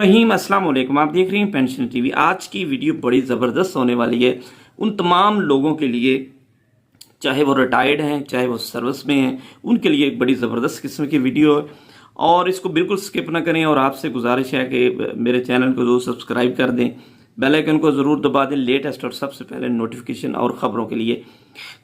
रहीम अस्सलाम वालेकुम। आप देख रहे हैं पेंशन टीवी। आज की वीडियो बड़ी ज़बरदस्त होने वाली है उन तमाम लोगों के लिए, चाहे वो रिटायर्ड हैं चाहे वो सर्विस में हैं, उनके लिए एक बड़ी ज़बरदस्त किस्म की वीडियो है और इसको बिल्कुल स्किप ना करें। और आपसे गुजारिश है कि मेरे चैनल को ज़रूर सब्सक्राइब कर दें, बेल आइकन को ज़रूर दबा दें लेटेस्ट और सबसे पहले नोटिफिकेशन और ख़बरों के लिए।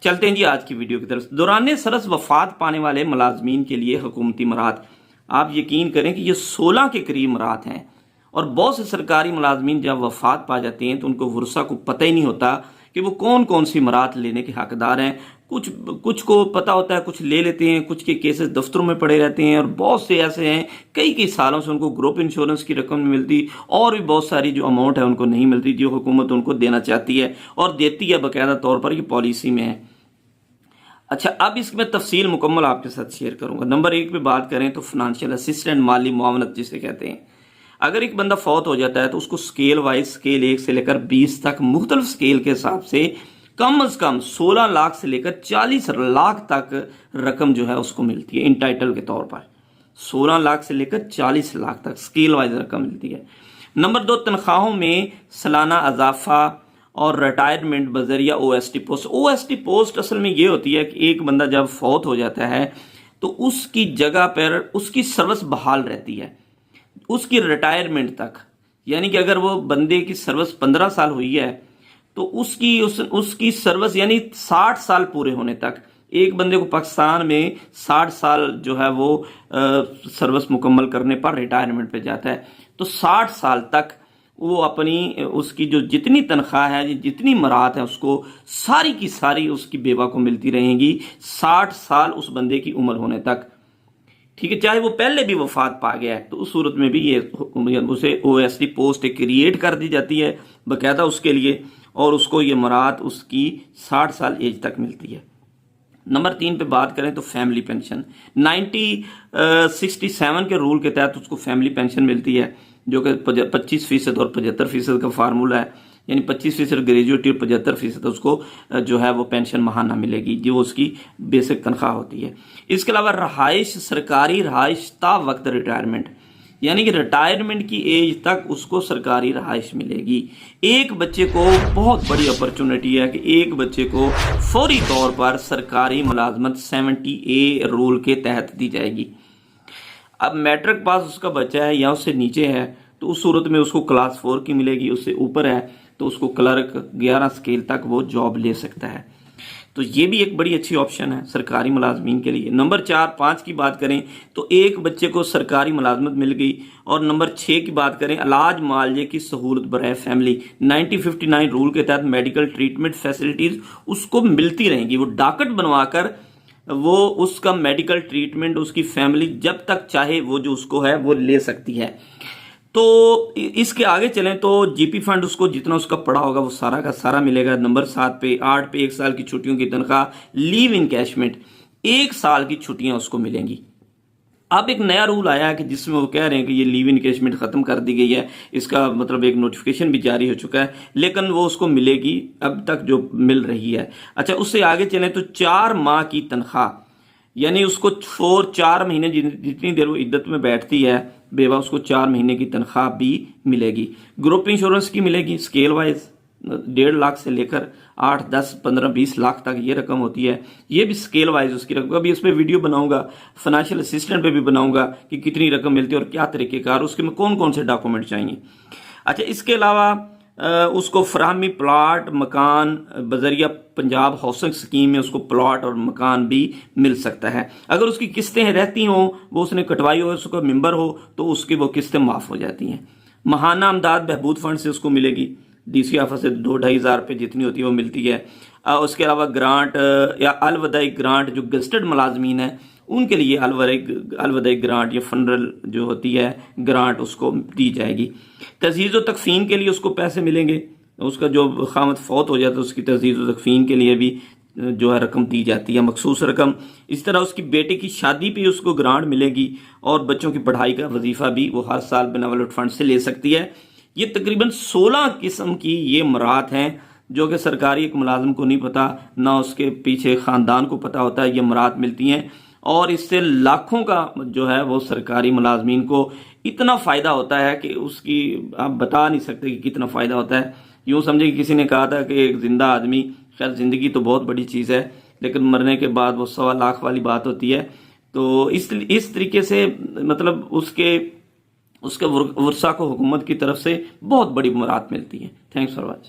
चलते हैं जी आज की वीडियो की तरफ। दौरान सरस वफात पाने वाले मुलाजमीन के लिए हुकूमती मराहत, आप यकीन करें कि ये 16 के करीब मराहत हैं। और बहुत से सरकारी मुलाजमीन जब वफात पा जाते हैं तो उनको वर्सा को पता ही नहीं होता कि वो कौन कौन सी मराहत लेने के हकदार हैं। कुछ को पता होता है, कुछ ले लेते हैं, कुछ के केसेस दफ्तरों में पड़े रहते हैं और बहुत से ऐसे हैं कई कई सालों से उनको ग्रुप इंश्योरेंस की रकम नहीं मिलती और भी बहुत सारी जो अमाउंट है उनको नहीं मिलती जो हुकूमत उनको देना चाहती है और देती है बाकायदा तौर पर, ये पॉलिसी में है। अच्छा, अब इसमें तफसील मुकम्मल आपके साथ शेयर करूंगा। नंबर 1 पे बात करें तो फाइनेंशियल असिस्टेंट, माली मुआवनत जिसे कहते हैं। अगर एक बंदा फौत हो जाता है तो उसको स्केल वाइज, स्केल 1 से लेकर 20 तक मुख्तलिफ स्केल के हिसाब से कम अज कम 16 लाख से लेकर 40 लाख तक रकम जो है उसको मिलती है इंटाइटल के तौर पर। 16 लाख से लेकर 40 लाख तक स्केल वाइज रकम मिलती है। नंबर 2, तनख्वाहों में सालाना अजाफा और रिटायरमेंट बजरिया OST पोस्ट। OST पोस्ट असल में ये होती है कि एक बंदा जब फौत हो जाता है तो उसकी जगह पर उसकी सर्विस बहाल रहती है उसकी रिटायरमेंट तक। यानी कि अगर वो बंदे की सर्विस 15 साल हुई है तो उसकी सर्विस यानी 60 साल पूरे होने तक, एक बंदे को पाकिस्तान में 60 साल जो है वो सर्विस मुकम्मल करने पर रिटायरमेंट पे जाता है। तो 60 साल तक वो अपनी उसकी जो जितनी तनख्वाह है, जितनी मराहत है, उसको सारी की सारी उसकी बेवा को मिलती रहेंगी 60 साल उस बंदे की उम्र होने तक। ठीक है, चाहे वो पहले भी वफात पा गया है तो उस सूरत में भी ये उसे OST पोस्ट क्रिएट कर दी जाती है बाकायदा उसके लिए और उसको ये मराहत उसकी 60 साल एज तक मिलती है। नंबर 3 पे बात करें तो फैमिली पेंशन 67 के रूल के तहत उसको फैमिली पेंशन मिलती है जो कि 25% और 75% का फार्मूला है। यानी 25% ग्रेजुएटी और 75% उसको जो है वो पेंशन माहाना मिलेगी जो उसकी बेसिक तनख्वाह होती है। इसके अलावा रहाइश, सरकारी रहाइश ता वक्त रिटायरमेंट, यानी कि रिटायरमेंट की एज तक उसको सरकारी रहाइश मिलेगी। एक बच्चे को बहुत बड़ी अपॉर्चुनिटी है कि एक बच्चे को फौरी तौर पर सरकारी मुलाजमत 70A रूल के तहत दी जाएगी। अब मैट्रिक पास उसका बच्चा है या उससे नीचे है तो उस सूरत में उसको क्लास 4 की मिलेगी, उससे ऊपर है तो उसको क्लर्क 11 स्केल तक वो जॉब ले सकता है। तो ये भी एक बड़ी अच्छी ऑप्शन है सरकारी मुलाजमीन के लिए। नंबर 4, 5 की बात करें तो एक बच्चे को सरकारी मुलाजमत मिल गई। और नंबर 6 की बात करें, इलाज मुआवजे की सहूलत बराए फैमिली 1959 रूल के तहत मेडिकल ट्रीटमेंट फैसिलिटीज उसको मिलती रहेंगी। वो डॉक्टर बनवाकर वो उसका मेडिकल ट्रीटमेंट उसकी फैमिली जब तक चाहे वो जो उसको है वो ले सकती है। तो इसके आगे चलें तो GP फंड उसको जितना उसका पड़ा होगा वो सारा का सारा मिलेगा। नंबर 7 पे 8 पे 1 साल की छुट्टियों की तनख्वाह, लीव इनकैशमेंट 1 साल की छुट्टियां उसको मिलेंगी। अब एक नया रूल आया है कि जिसमें वो कह रहे हैं कि ये लीव इनकैशमेंट खत्म कर दी गई है। इसका मतलब एक नोटिफिकेशन भी जारी हो चुका है लेकिन वो उसको मिलेगी अब तक जो मिल रही है। अच्छा, उससे आगे चलें तो 4 माह की तनख्वाह, यानी उसको 4 महीने जितनी देर वो इद्दत में बैठती है बेवा, उसको 4 महीने की तनख्वाह भी मिलेगी। ग्रुप इंश्योरेंस की मिलेगी स्केल वाइज 1.5 लाख से लेकर 8, 10, 15, 20 लाख तक ये रकम होती है। ये भी स्केल वाइज उसकी रकम, अभी इस पर वीडियो बनाऊंगा, फाइनेंशियल असिस्टेंट पे भी बनाऊंगा कि कितनी रकम मिलती है और क्या तरीकेकार, उसके में कौन कौन से डॉक्यूमेंट चाहिए। अच्छा, इसके अलावा उसको फराहमी प्लाट मकान बजरिया पंजाब हाउसिंग स्कीम में उसको प्लाट और मकान भी मिल सकता है। अगर उसकी किस्तें रहती हों, वो उसने कटवाई हो, उसका मेंबर हो तो उसकी वो किस्तें माफ़ हो जाती हैं। महाना अमदाद बहबूद फंड से उसको मिलेगी, DC ऑफिस से 2-2.5 हज़ार रुपये जितनी होती है वो मिलती है। उसके अलावा ग्रांट या अलवदाई ग्रांट जो गस्टेड मुलाजमीन है उनके लिए अलवदाई ग्रांट या फनरल जो होती है ग्रांट उसको दी जाएगी। तज़ीज़ व तकफ़ीन के लिए उसको पैसे मिलेंगे, उसका जो खामत फौत हो जाता है उसकी तज़ीज़ व तकफ़ीन के लिए भी जो है रकम दी जाती है, मखसूस रकम। इस तरह उसकी बेटे की शादी पे उसको ग्रांट मिलेगी और बच्चों की पढ़ाई का वजीफ़ा भी वो हर साल बेनावलट फंड से ले सकती है। ये तकरीबन 16 किस्म की ये मराहत हैं जो कि सरकारी एक मुलाजिम को नहीं पता, ना उसके पीछे ख़ानदान को पता होता है ये मराहत मिलती हैं। और इससे लाखों का जो है वो सरकारी मुलाजमीन को इतना फायदा होता है कि उसकी आप बता नहीं सकते कि कितना फायदा होता है। यूं समझे कि किसी ने कहा था कि एक जिंदा आदमी, खैर जिंदगी तो बहुत बड़ी चीज है, लेकिन मरने के बाद वो 1.25 लाख वाली बात होती है। तो इस तरीके से मतलब उसके वर्षा को हुकूमत की तरफ से बहुत बड़ी मुराद मिलती है। Thanks for watching.